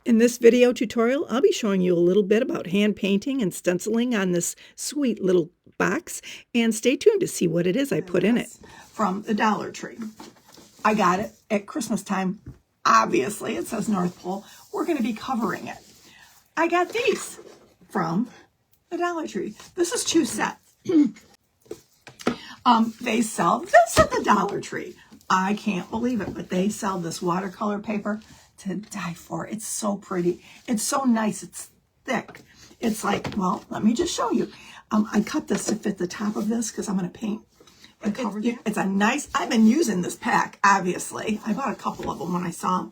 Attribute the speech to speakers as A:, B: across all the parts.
A: In this video tutorial, I'll be showing you a little bit about hand painting and stenciling on this sweet little box, and stay tuned to see what it is I put in it.
B: From the Dollar Tree. I got it at Christmas time. Obviously, it says North Pole. We're going to be covering it. I got these from the Dollar Tree. This is 2 sets. They sell this at the Dollar Tree. I can't believe it, but they sell this watercolor paper to die for. It's so pretty. It's so nice. It's thick. It's like, well, let me just show you. I cut this to fit the top of this because I'm going to paint and cover it. It's a nice, I've been using this pack, obviously. I bought a couple of them when I saw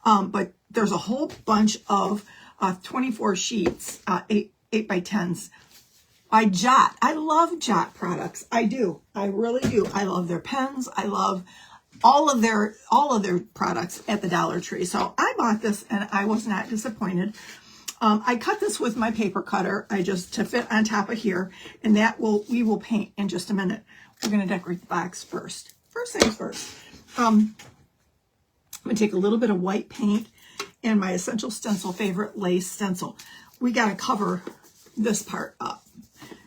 B: them. But there's a whole bunch of 24 sheets, 8 by 10s. By Jot. I love Jot products. I do. I really do. I love their pens. I love all of their products at the Dollar Tree. So I bought this and I was not disappointed. I cut this with my paper cutter. To fit on top of here, and we will paint in just a minute. We're going to decorate the box first. First things first. I'm going to take a little bit of white paint and my Essential Stencil favorite lace stencil. We got to cover this part up.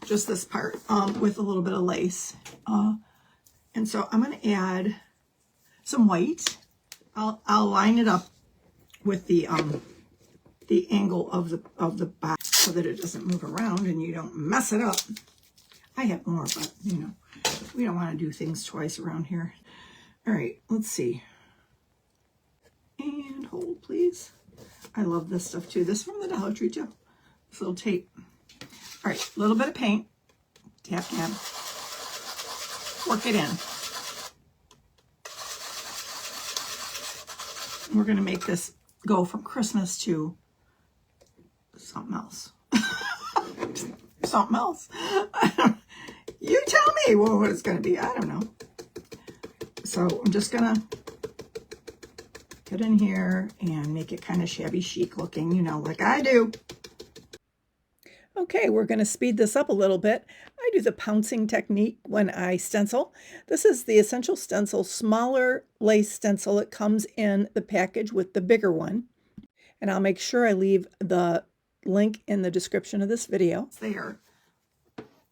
B: Just this part with a little bit of lace. And so I'm going to add some white. I'll line it up with the angle of the box so that it doesn't move around and you don't mess it up. I have more, but you know, we don't want to do things twice around here. All right, let's see. And hold, please. I love this stuff too. This is from the Dollar Tree too. This little tape. All right, a little bit of paint, tap, tap, work it in. We're going to make this go from Christmas to something else. Something else. You tell me what it's going to be. I don't know. So I'm just going to get in here and make it kind of shabby chic looking, you know, like I do.
A: Okay, we're going to speed this up a little bit. I do the pouncing technique when I stencil. This is the Essential Stencil smaller lace stencil. It comes in the package with the bigger one. And I'll make sure I leave the link in the description of this video.
B: It's there.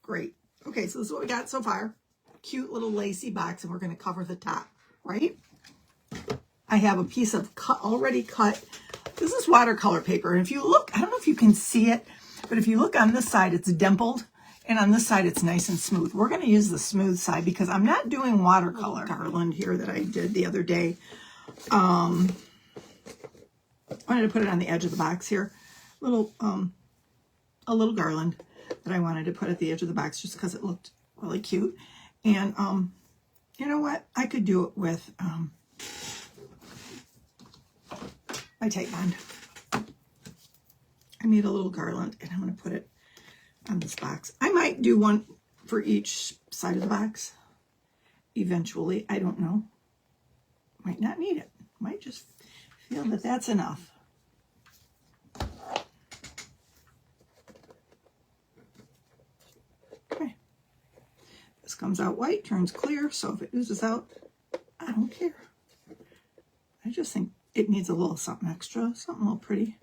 B: Great. Okay, so this is what we got so far. Cute little lacy box, and we're going to cover the top, right? I have a piece of already cut. This is watercolor paper. And if you look, I don't know if you can see it, but if you look on this side, it's dimpled, and on this side, it's nice and smooth. We're going to use the smooth side because I'm not doing watercolor. Garland here that I did the other day. I wanted to put it on the edge of the box here. A little garland that I wanted to put at the edge of the box just because it looked really cute. And you know what? I could do it with my tape bond. I made a little garland, and I'm going to put it on this box. I might do one for each side of the box eventually. I don't know. Might not need it. Might just feel that that's enough. Okay. This comes out white, turns clear, so if it oozes out, I don't care. I just think it needs a little something extra, something a little pretty.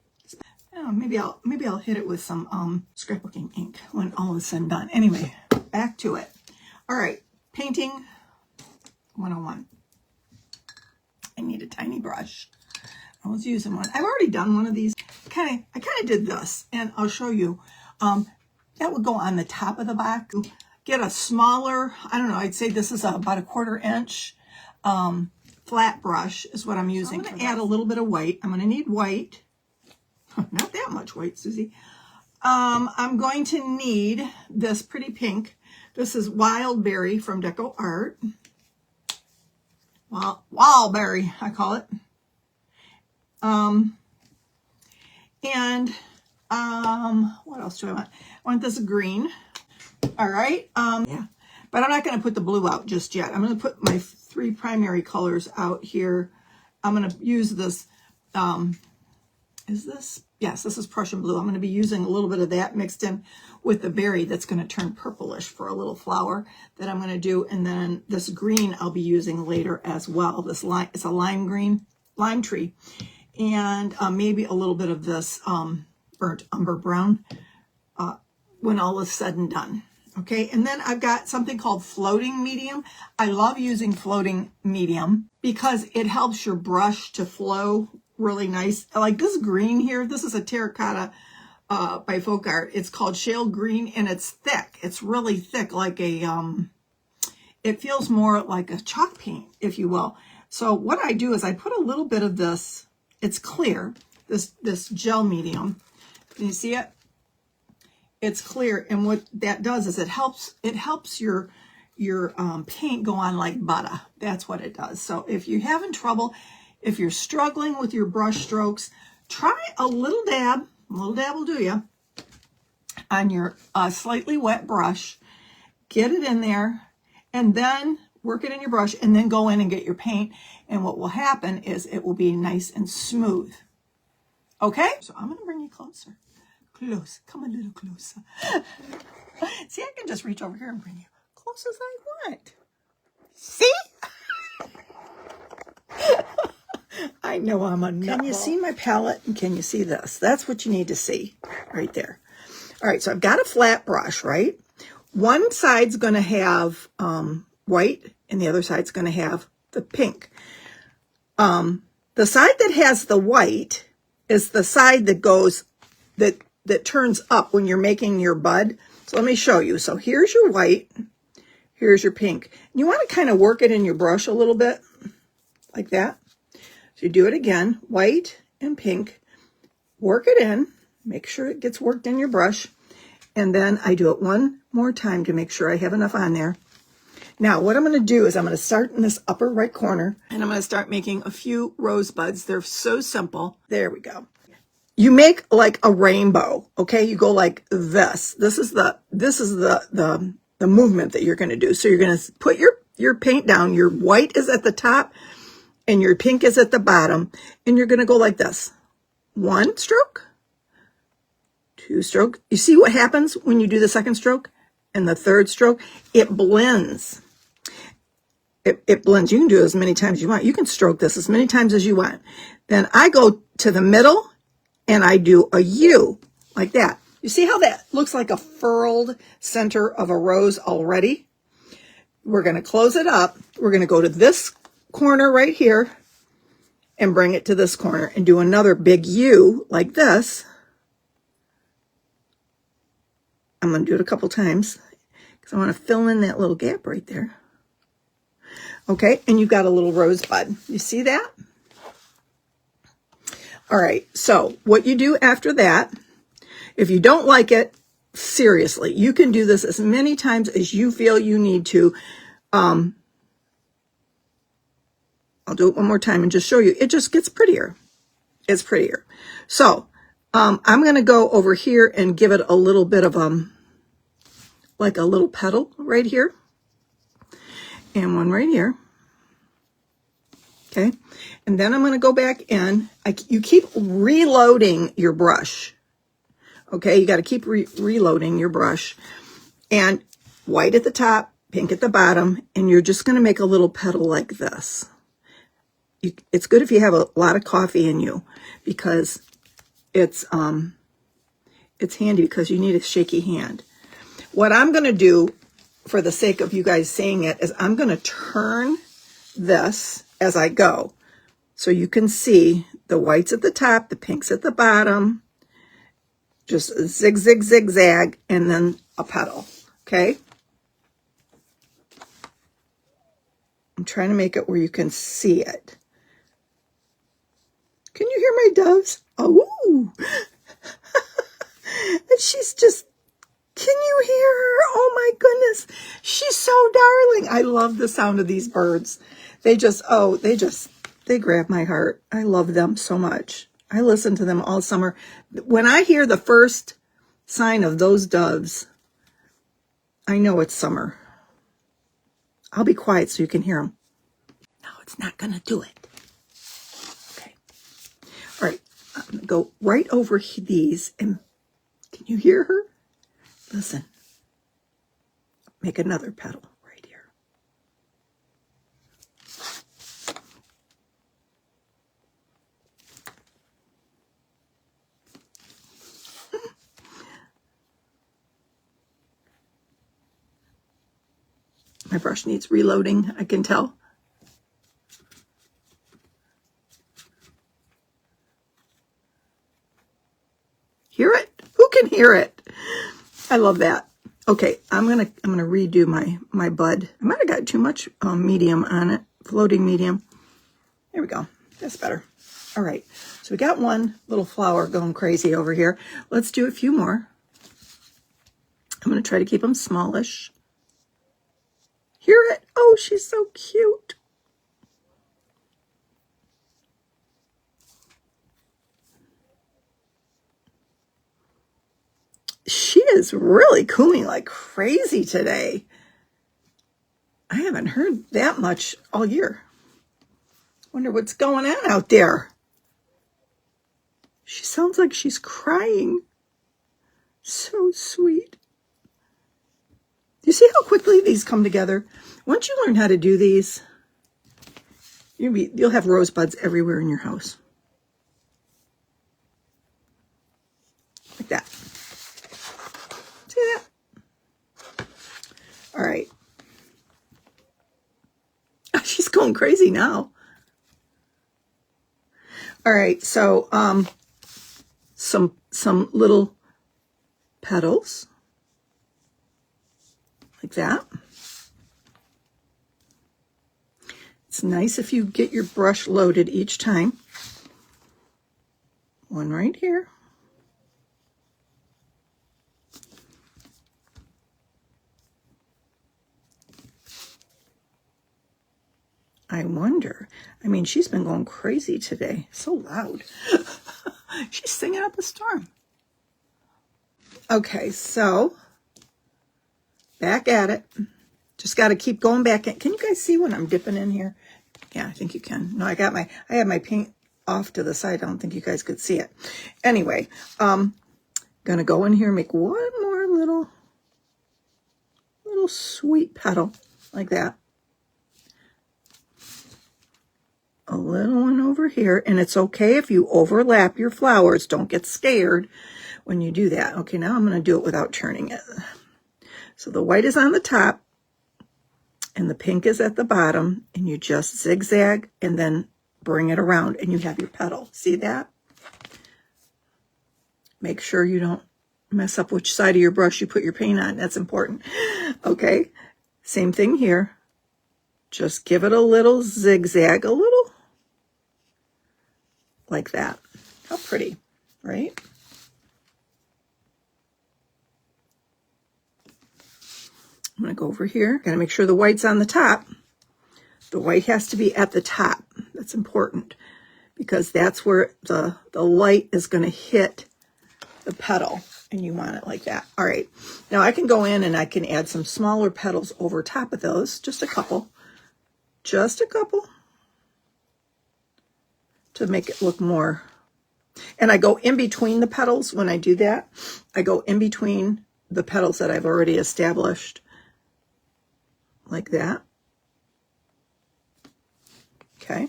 B: Oh, maybe I'll hit it with some scrapbooking ink when all is said and done. Anyway, back to it. All right, painting 101. I need a tiny brush. I was using one. I've already done one of these. I kind of did this, and I'll show you. That would go on the top of the box. Get a smaller, I don't know, I'd say this is about a 1/4 inch flat brush is what I'm using. So I'm going to add a little bit of white. I'm going to need white. Not that much white, Susie. I'm going to need this pretty pink. This is Wild Berry from Deco Art. Wild Berry, I call it. What else do I want? I want this green. All right. Yeah. But I'm not going to put the blue out just yet. I'm going to put my 3 primary colors out here. I'm going to use this. Is this? Yes, this is Prussian blue. I'm going to be using a little bit of that mixed in with the berry that's going to turn purplish for a little flower that I'm going to do. And then this green I'll be using later as well. This lime, it's a lime green, lime tree. and maybe a little bit of this burnt umber brown when all is said and done. Okay, and then I've got something called floating medium. I love using floating medium because it helps your brush to flow really nice. Like this green here, this is a terracotta by Folk Art. It's called shale green, and it's thick. It's really thick, like a, it feels more like a chalk paint, if you will. So what I do is I put a little bit of this, it's clear, this gel medium. Can you see it? It's clear, and what that does is it helps your paint go on like butter. That's what it does. So if you're having trouble, if you're struggling with your brush strokes, try a little dab will do you, on your slightly wet brush. Get it in there, and then work it in your brush, and then go in and get your paint, and what will happen is it will be nice and smooth. Okay? So I'm going to bring you closer. Close. Come a little closer. See, I can just reach over here and bring you close as I want. See? I know I'm a nutball. Can you see my palette? And can you see this? That's what you need to see right there. All right, so I've got a flat brush, right? One side's going to have white, and the other side's going to have the pink. The side that has the white is the side that goes, that turns up when you're making your bud. So let me show you. So here's your white, here's your pink. You want to kind of work it in your brush a little bit, like that. So you do it again, white and pink, work it in, make sure it gets worked in your brush, and then I do it one more time to make sure I have enough on there. Now what I'm going to do is I'm going to start in this upper right corner, and I'm going to start making a few rosebuds. They're so simple. There we go. You make like a rainbow, okay? You go like this. This is the movement that you're going to do. So you're going to put your paint down. Your white is at the top and your pink is at the bottom, and you're going to go like this. 1 stroke, 2 stroke. You see what happens when you do the second stroke and the third stroke? It blends. It blends. You can do it as many times as you want. You can stroke this as many times as you want. Then I go to the middle and I do a U like that. You see how that looks like a furled center of a rose already? We're going to close it up. We're going to go to this corner right here and bring it to this corner and do another big U like this. I'm going to do it a couple times because I want to fill in that little gap right there. Okay, and you've got a little rosebud. You see that? All right, so what you do after that, if you don't like it, seriously, you can do this as many times as you feel you need to. I'll do it one more time and just show you. It just gets prettier. It's prettier. So I'm going to go over here and give it a little bit of like a little petal right here. And one right here. Okay. And then I'm going to go back in. You keep reloading your brush. Okay. You got to keep reloading your brush. And white at the top, pink at the bottom. And you're just going to make a little petal like this. It's good if you have a lot of coffee in you, because it's handy because you need a shaky hand. What I'm going to do, for the sake of you guys seeing it, is I'm going to turn this as I go. So you can see the whites at the top, the pinks at the bottom, just zig, zig, zig, zag, and then a petal. Okay. I'm trying to make it where you can see it. Can you hear my doves? Oh, she's just, can you hear her? Oh my goodness. She's so darling. I love the sound of these birds. They grab my heart. I love them so much. I listen to them all summer. When I hear the first sign of those doves, I know it's summer. I'll be quiet so you can hear them. No, it's not going to do it. Okay. All right. I'm going to go right over these. And can you hear her? Listen. Make another petal right here. My brush needs reloading, I can tell. Hear it? Who can hear it? I love that. Okay, I'm gonna redo my bud. I might have got too much medium on it, floating medium. There we go. That's better. All right, so we got one little flower going crazy over here. Let's do a few more. I'm gonna try to keep them smallish. Hear it? Oh, she's so cute. She is really cooing like crazy today. I haven't heard that much all year. Wonder what's going on out there. She sounds like she's crying. So sweet. You see how quickly these come together? Once you learn how to do these, you'll have rosebuds everywhere in your house. Like that. See that? All right. She's going crazy now. All right, so some little petals like that. It's nice if you get your brush loaded each time. One right here. I wonder. I mean, she's been going crazy today. So loud. She's singing up a storm. Okay, so back at it. Just got to keep going back. Can you guys see when I'm dipping in here? Yeah, I think you can. No, I had my paint off to the side. I don't think you guys could see it. Anyway, gonna go in here and make one more little sweet petal like that. A little one over here, and it's okay if you overlap your flowers. Don't get scared when you do that. Okay, now I'm going to do it without turning it. So the white is on the top, and the pink is at the bottom, and you just zigzag and then bring it around, and you have your petal. See that? Make sure you don't mess up which side of your brush you put your paint on. That's important. Okay, same thing here. Just give it a little zigzag, a little like that. How pretty, right? I'm going to go over here. Got to make sure the white's on the top. The white has to be at the top. That's important because that's where the light is going to hit the petal, and you want it like that. All right. Now I can go in and I can add some smaller petals over top of those. Just a couple. Just a couple. To make it look more. And I go in between the petals when I do that. I go in between the petals that I've already established. Like that. Okay.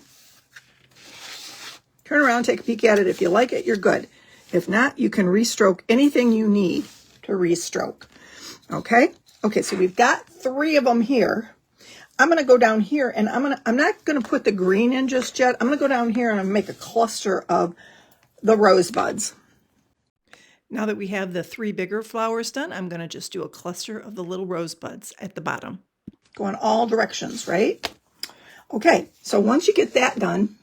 B: Turn around, take a peek at it. If you like it, you're good. If not, you can restroke anything you need to restroke. Okay? Okay, so we've got 3 of them here. I'm going to go down here, and I'm not going to put the green in just yet. I'm going to go down here and I'm make a cluster of the rosebuds. Now that we have the 3 bigger flowers done, I'm going to just do a cluster of the little rosebuds at the bottom. Go in all directions, right? Okay, so once you get that done,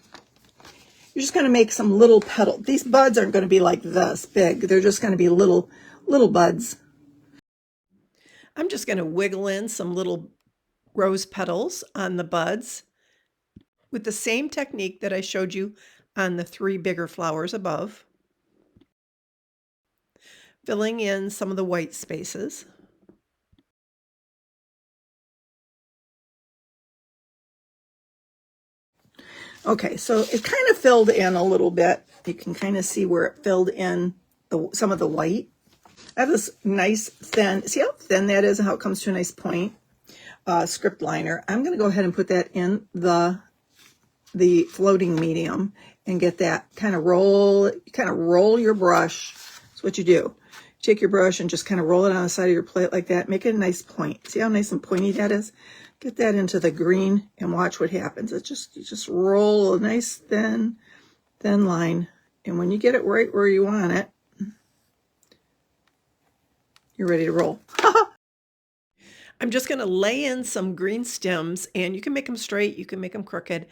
B: you're just going to make some little petals. These buds aren't going to be like this big. They're just going to be little buds. I'm just going to wiggle in some little rose petals on the buds with the same technique that I showed you on the 3 bigger flowers above, filling in some of the white spaces. Okay, so it kind of filled in a little bit. You can kind of see where it filled in some of the white. I have this nice thin, see how thin that is and how it comes to a nice point? Script liner. I'm going to go ahead and put that in the floating medium and get that kind of roll your brush. That's what you do. Take your brush and just kind of roll it on the side of your plate like that. Make it a nice point. See how nice and pointy that is? Get that into the green and watch what happens. You just roll a nice thin line. And when you get it right where you want it, you're ready to roll.
A: I'm just going to lay in some green stems, and you can make them straight, you can make them crooked.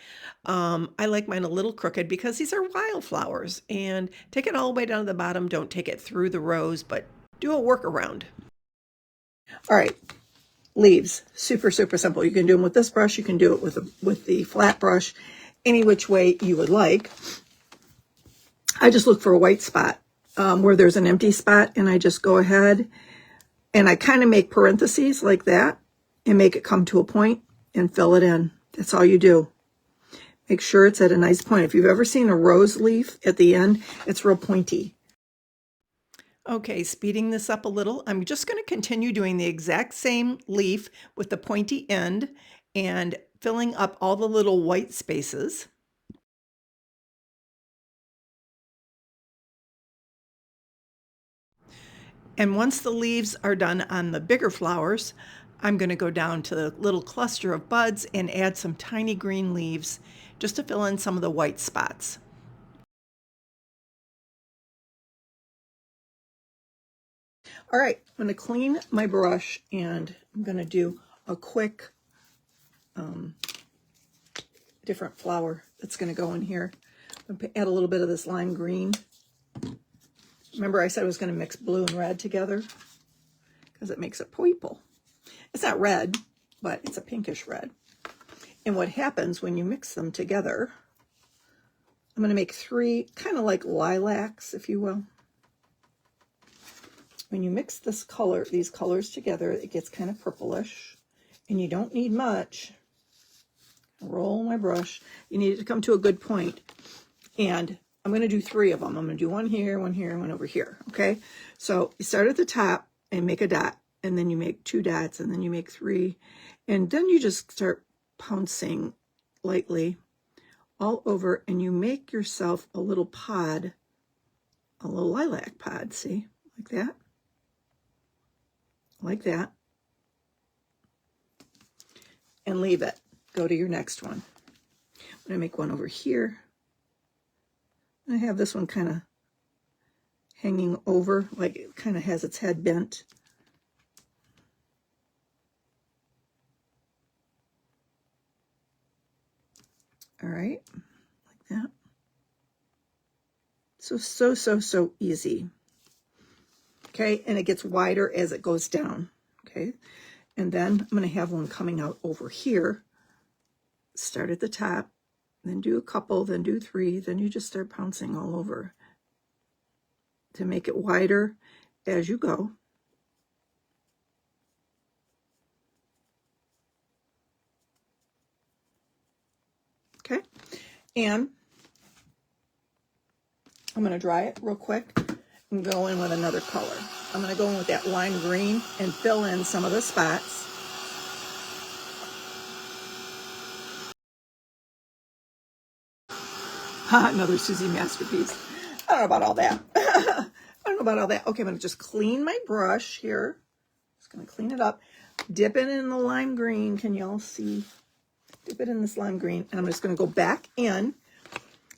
A: I like mine a little crooked because these are wildflowers. And take it all the way down to the bottom. Don't take it through the rows, but do a workaround.
B: All right, leaves, super simple. You can do them with this brush. You can do it with the flat brush, any which way you would like. I just look for a white spot where there's an empty spot, and I just go ahead and I kind of make parentheses like that and make it come to a point and fill it in. That's all you do. Make sure it's at a nice point. If you've ever seen a rose leaf at the end, it's real pointy.
A: Okay, speeding this up a little, I'm just going to continue doing the exact same leaf with the pointy end and filling up all the little white spaces. And once the leaves are done on the bigger flowers, I'm going to go down to the little cluster of buds and add some tiny green leaves just to fill in some of the white spots.
B: All right, I'm going to clean my brush, and I'm going to do a quick different flower that's going to go in here. I'm going to add a little bit of this lime green. Remember I said I was going to mix blue and red together because it makes a purple. It's not red, but it's a pinkish red. And what happens when you mix them together, I'm going to make 3 kind of like lilacs, if you will. When you mix these colors together, it gets kind of purplish, and you don't need much. Roll my brush. You need it to come to a good point. And I'm going to do 3 of them. I'm going to do one here, and one over here. Okay. So you start at the top and make a dot, and then you make 2 dots, and then you make 3. And then you just start pouncing lightly all over, and you make yourself a little pod, a little lilac pod. See, like that. Like that, and leave it. Go to your next one. I'm going to make one over here. I have this one kind of hanging over, like it kind of has its head bent. All right, like that. So easy. Okay, and it gets wider as it goes down. Okay, and then I'm going to have one coming out over here. Start at the top, then do a couple, then do 3, then you just start pouncing all over to make it wider as you go. Okay, and I'm going to dry it real quick and go in with another color. I'm going to go in with that lime green and fill in some of the spots. Another Susie masterpiece. I don't know about all that. I don't know about all that. Okay, I'm going to just clean my brush here. Just going to clean it up. Dip it in the lime green. Can y'all see? Dip it in this lime green. And I'm just going to go back in.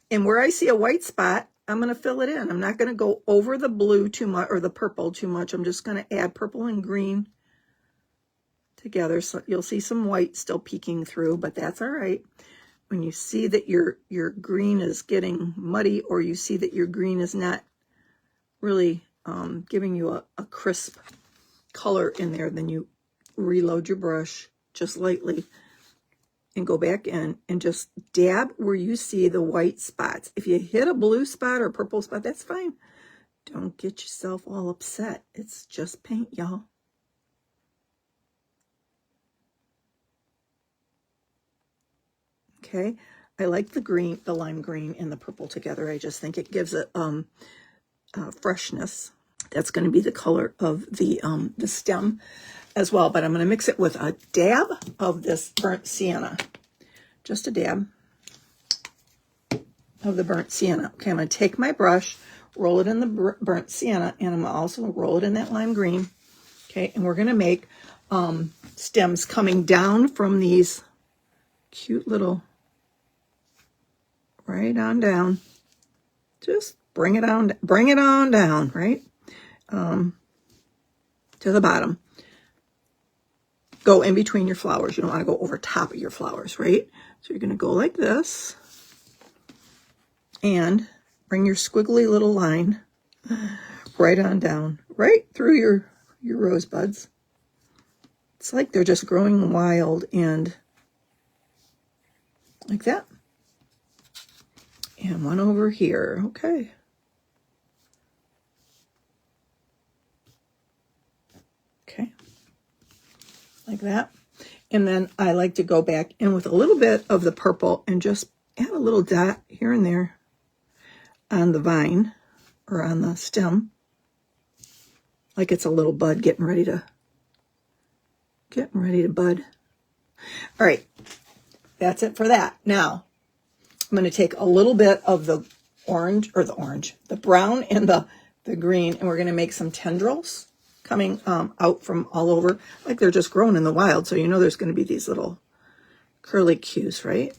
B: And where I see a white spot, I'm going to fill it in. I'm not going to go over the blue too much or the purple too much. I'm just going to add purple and green together. So you'll see some white still peeking through, but that's all right. When you see that your green is getting muddy, or you see that your green is not really giving you a crisp color in there, then you reload your brush just lightly and go back in and just dab where you see the white spots. If you hit a blue spot or a purple spot, that's fine. Don't get yourself all upset. It's just paint, y'all. Okay, I like the green, the lime green and the purple together. I just think it gives it freshness. That's going to be the color of the stem as well. But I'm going to mix it with a dab of this burnt sienna. Just a dab of the burnt sienna. Okay, I'm going to take my brush, roll it in the burnt sienna, and I'm also going to roll it in that lime green. Okay, and we're going to make stems coming down from these cute little, right on down. Just bring it on down, right? To the bottom. Go in between your flowers. You don't want to go over top of your flowers, right? So you're going to go like this and bring your squiggly little line right on down, right through your rosebuds. It's like they're just growing wild, and like that. And one over here, okay. Okay, like that. And then I like to go back in with a little bit of the purple and just add a little dot here and there on the vine or on the stem, like it's a little bud getting ready to bud. All right, that's it for that. Now I'm going to take a little bit of the the brown and the green, and we're going to make some tendrils coming out from all over, like they're just growing in the wild. So you know there's going to be these little curly cues, right?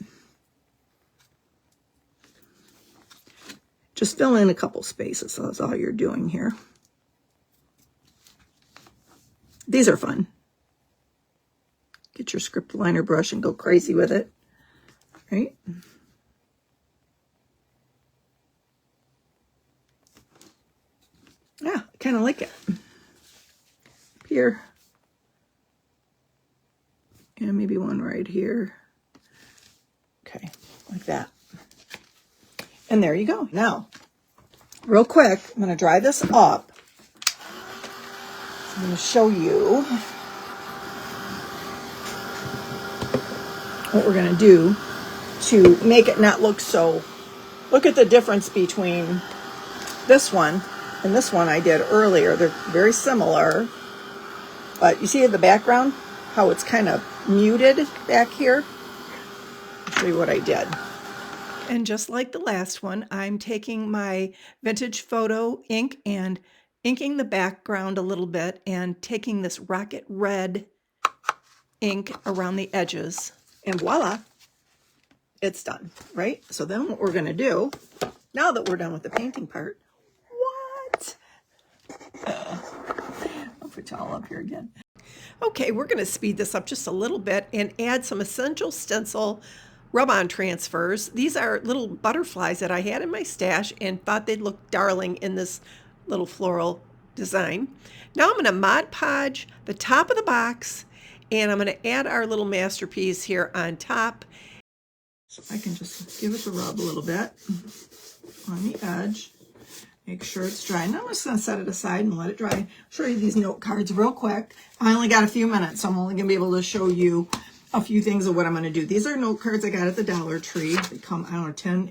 B: Just fill in a couple spaces. So that's all you're doing here. These are fun. Get your script liner brush and go crazy with it, right? Yeah, I kind of like it. Here. And maybe one right here. Okay, like that. And there you go. Now, real quick, I'm going to dry this up. I'm going to show you what we're going to do to make it not look so... Look at the difference between this one and this one I did earlier. They're very similar. But you see in the background how it's kind of muted back here? I'll show you what I did.
A: And just like the last one, I'm taking my vintage photo ink and inking the background a little bit and taking this rocket red ink around the edges.
B: And voila, it's done, right? So then what we're going to do, now that we're done with the painting part, I'll put you all up here again.
A: Okay, we're going to speed this up just a little bit and add some Essential Stencil rub-on transfers. These are little butterflies that I had in my stash and thought they'd look darling in this little floral design. Now I'm going to Mod Podge the top of the box, and I'm going to add our little masterpiece here on top.
B: So I can just give it the rub a little bit on the edge. Make sure it's dry. Now I'm just going to set it aside and let it dry. I'll show you these note cards real quick. I only got a few minutes, so I'm only going to be able to show you a few things of what I'm going to do. These are note cards I got at the Dollar Tree. They come, I don't know, 10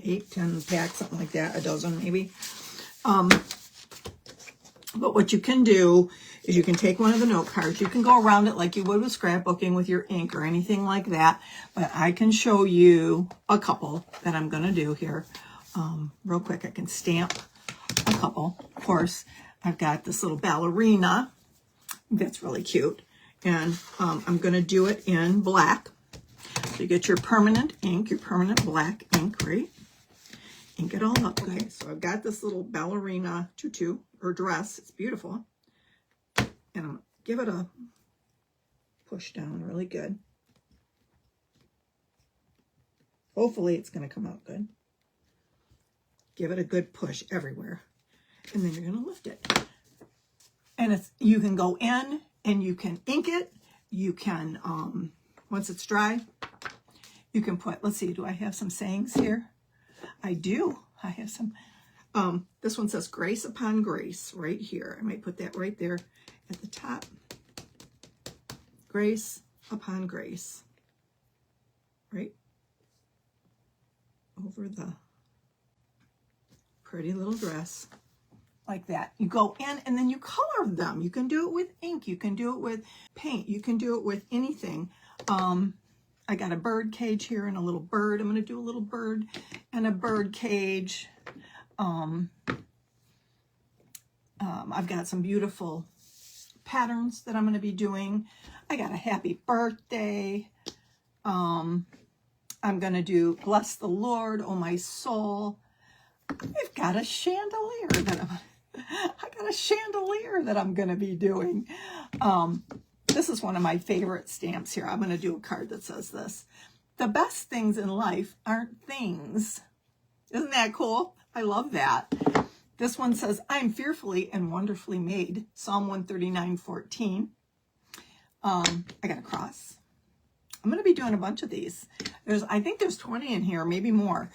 B: packs, something like that, a dozen maybe. But what you can do is you can take one of the note cards. You can go around it like you would with scrapbooking with your ink or anything like that. But I can show you a couple that I'm going to do here. Real quick, I can stamp a couple. Of course, I've got this little ballerina. That's really cute. And I'm going to do it in black. So you get your permanent ink, your permanent black ink, right? Ink it all up. Okay, so I've got this little ballerina tutu or dress. It's beautiful. And I'm going to give it a push down really good. Hopefully it's going to come out good. Give it a good push everywhere. And then you're going to lift it. And you can go in and you can ink it. You can, once it's dry, you can put, let's see, do I have some sayings here? I do. I have some. This one says grace upon grace right here. I might put that right there at the top. Grace upon grace. Right? Over the pretty little dress. Like that. You go in and then you color them. You can do it with ink. You can do it with paint. You can do it with anything. I got a bird cage here and a little bird. I'm going to do a little bird and a bird cage. I've got some beautiful patterns that I'm going to be doing. I got a happy birthday. I'm going to do bless the Lord, oh my soul. I've got a chandelier that I'm going to be doing. This is one of my favorite stamps here. I'm going to do a card that says this. The best things in life aren't things. Isn't that cool? I love that. This one says, I'm fearfully and wonderfully made. Psalm 139:14. I got a cross. I'm going to be doing a bunch of these. I think there's 20 in here, maybe more.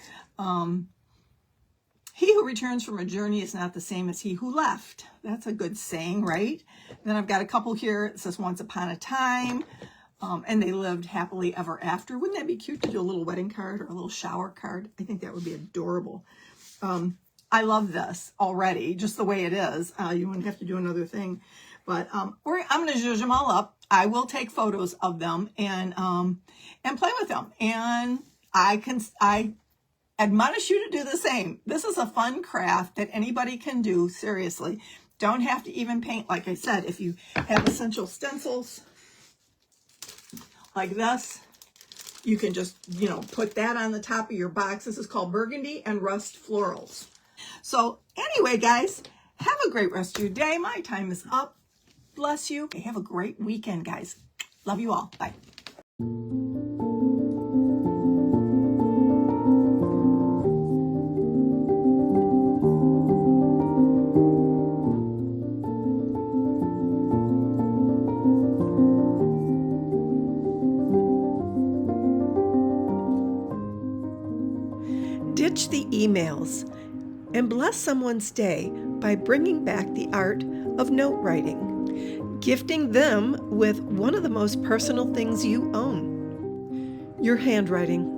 B: He who returns from a journey is not the same as he who left. That's a good saying, right? And then I've got a couple here. It says, once upon a time, and they lived happily ever after. Wouldn't that be cute to do a little wedding card or a little shower card? I think that would be adorable. I love this already, just the way it is. You wouldn't have to do another thing. But I'm going to zhuzh them all up. I will take photos of them and play with them. And I admonish you to do the same. This is a fun craft that anybody can do, seriously. Don't have to even paint. Like I said, if you have essential stencils like this, you can just, put that on the top of your box. This is called Burgundy and Rust Florals. So anyway, guys, have a great rest of your day. My time is up. Bless you. Have a great weekend, guys. Love you all. Bye.
A: Ditch the emails and bless someone's day by bringing back the art of note writing, gifting them with one of the most personal things you own, your handwriting.